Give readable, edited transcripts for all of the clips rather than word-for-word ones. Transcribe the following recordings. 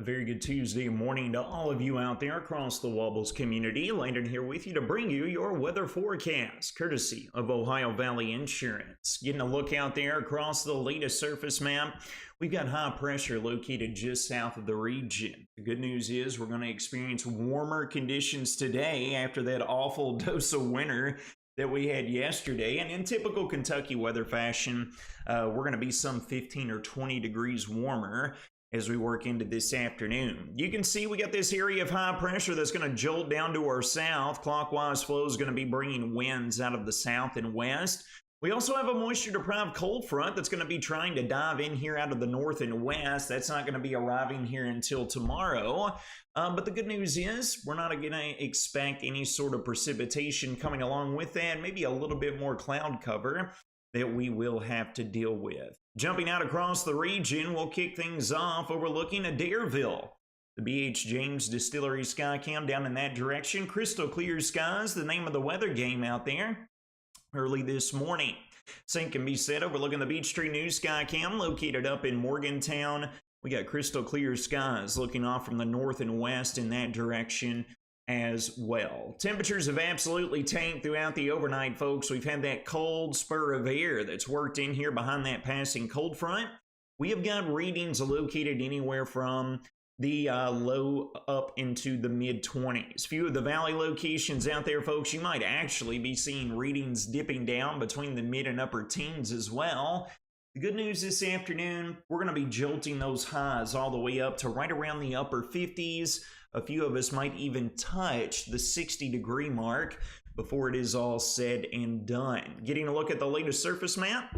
A very good Tuesday morning to all of you out there across the Wobbles community. Landon here with you to bring you your weather forecast, courtesy of Ohio Valley Insurance. Getting a look out there across the latest surface map. We've got high pressure located just south of the region. The good news is we're going to experience warmer conditions today after that awful dose of winter that we had yesterday. And in typical Kentucky weather fashion, we're going to be some 15 or 20 degrees warmer as we work into this afternoon. You can see we got this area of high pressure that's going to jolt down to our south. Clockwise flow is going to be bringing winds out of the south and west. We also have a moisture-deprived cold front that's going to be trying to dive in here out of the north and west. That's not going to be arriving here until tomorrow. But the good news is we're not going to expect any sort of precipitation coming along with that. Maybe a little bit more cloud cover that we will have to deal with. Jumping out across the region, we'll kick things off overlooking Adairville. The B.H. James Distillery Skycam down in that direction. Crystal clear skies, the name of the weather game out there early this morning. Same can be said overlooking the Beechtree News Skycam located up in Morgantown. We got crystal clear skies looking off from the north and west in that direction as well. Temperatures have absolutely tanked throughout the overnight, folks. We've had that cold spur of air that's worked in here behind that passing cold front. We have got readings located anywhere from the low up into the mid-20s. Few of the valley locations out there, folks, you might actually be seeing readings dipping down between the mid and upper teens as well. The good news this afternoon, we're going to be jolting those highs all the way up to right around the upper 50s. A few of us might even touch the 60-degree mark before it is all said and done. Getting a look at the latest surface map,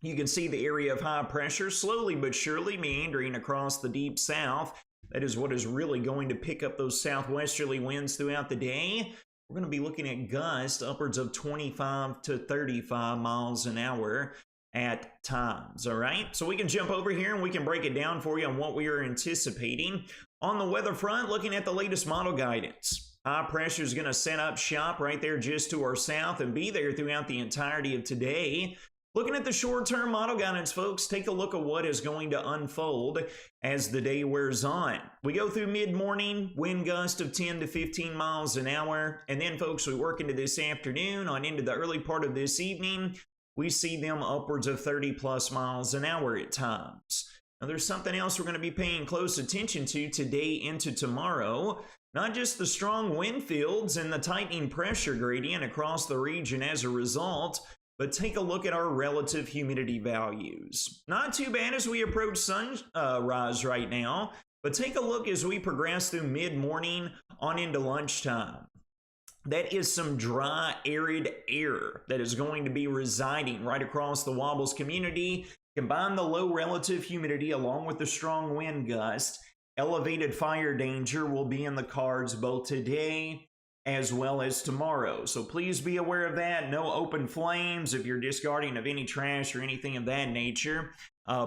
you can see the area of high pressure slowly but surely meandering across the deep south. That is what is really going to pick up those southwesterly winds throughout the day. We're going to be looking at gusts upwards of 25 to 35 miles an hour at times. All right, so we can jump over here and we can break it down for you on what we are anticipating. On the weather front, looking at the latest model guidance. High pressure is going to set up shop right there just to our south and be there throughout the entirety of today. Looking at the short-term model guidance, folks, take a look at what is going to unfold as the day wears on. We go through mid-morning, wind gust of 10 to 15 miles an hour. And then, folks, we work into this afternoon on into the early part of this evening. We see them upwards of 30-plus miles an hour at times. Now, there's something else we're going to be paying close attention to today into tomorrow. Not just the strong wind fields and the tightening pressure gradient across the region as a result, but take a look at our relative humidity values. Not too bad as we approach sunrise right now, but take a look as we progress through mid-morning on into lunchtime. That is some dry, arid air that is going to be residing right across the Wobbles community. Combine the low relative humidity along with the strong wind gust. Elevated fire danger will be in the cards both today as well as tomorrow. So please be aware of that. No open flames if you're discarding of any trash or anything of that nature.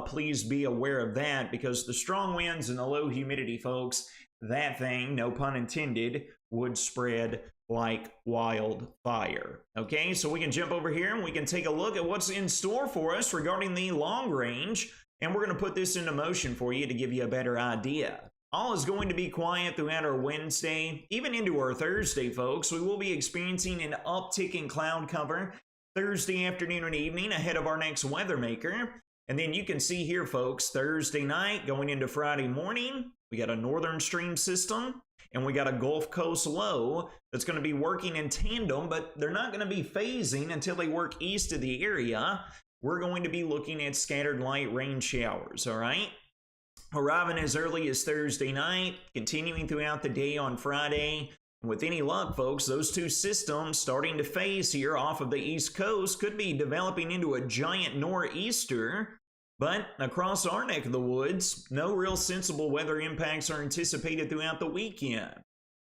Please be aware of that because the strong winds and the low humidity, folks, that thing, no pun intended, would spread like wildfire. Okay, so we can jump over here and we can take a look at what's in store for us regarding the long range, and we're going to put this into motion for you to give you a better idea. All is going to be quiet throughout our Wednesday, even into our Thursday, folks. We will be experiencing an uptick in cloud cover Thursday afternoon and evening ahead of our next weather maker. And then you can see here, folks, Thursday night going into Friday morning, we got a northern stream system and we got a Gulf Coast low that's going to be working in tandem, but they're not going to be phasing until they work east of the area. We're going to be looking at scattered light rain showers, all right? Arriving as early as Thursday night, continuing throughout the day on Friday. With any luck, folks, those two systems starting to phase here off of the East Coast could be developing into a giant nor'easter. But across our neck of the woods, no real sensible weather impacts are anticipated throughout the weekend.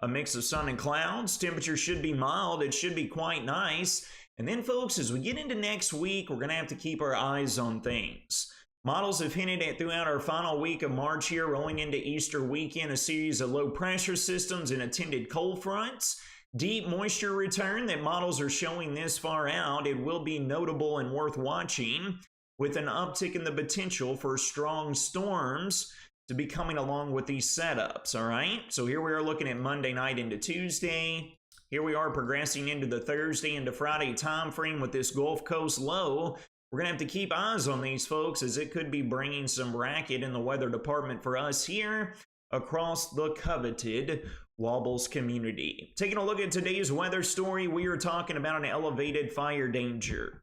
A mix of sun and clouds, temperature should be mild, it should be quite nice. And then, folks, as we get into next week, we're going to have to keep our eyes on things. Models have hinted at throughout our final week of March here, rolling into Easter weekend, a series of low pressure systems and attended cold fronts. Deep moisture return that models are showing this far out. It will be notable and worth watching, with an uptick in the potential for strong storms to be coming along with these setups, all right? So here we are looking at Monday night into Tuesday. Here we are progressing into the Thursday into Friday time frame with this Gulf Coast low. We're going to have to keep eyes on these, folks, as it could be bringing some racket in the weather department for us here across the coveted Wobbles community. Taking a look at today's weather story, we are talking about an elevated fire danger.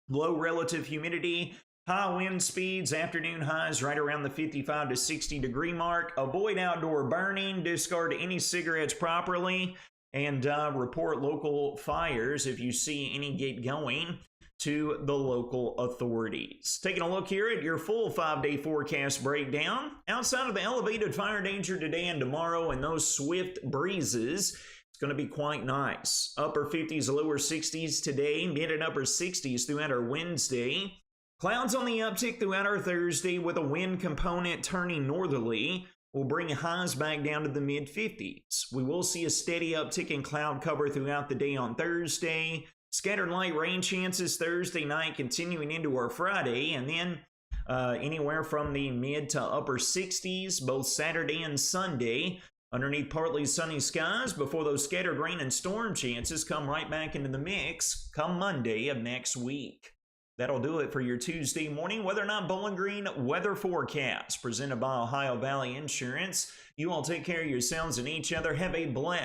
Low relative humidity, high wind speeds, afternoon highs right around the 55 to 60 degree mark. Avoid outdoor burning, discard any cigarettes properly, and report local fires if you see any get going to the local authorities. Taking a look here at your full 5-day forecast breakdown. Outside of the elevated fire danger today and tomorrow and those swift breezes, it's going to be quite nice. Upper 50s, lower 60s today, mid and upper 60s throughout our Wednesday. Clouds on the uptick throughout our Thursday with a wind component turning northerly will bring highs back down to the mid 50s. We will see a steady uptick in cloud cover throughout the day on Thursday. Scattered light rain chances Thursday night continuing into our Friday, and then anywhere from the mid to upper 60s both Saturday and Sunday underneath partly sunny skies before those scattered rain and storm chances come right back into the mix come Monday of next week. That'll do it for your Tuesday morning Whether or Not Bowling Green weather forecast presented by Ohio Valley Insurance. You all take care of yourselves and each other. Have a blessed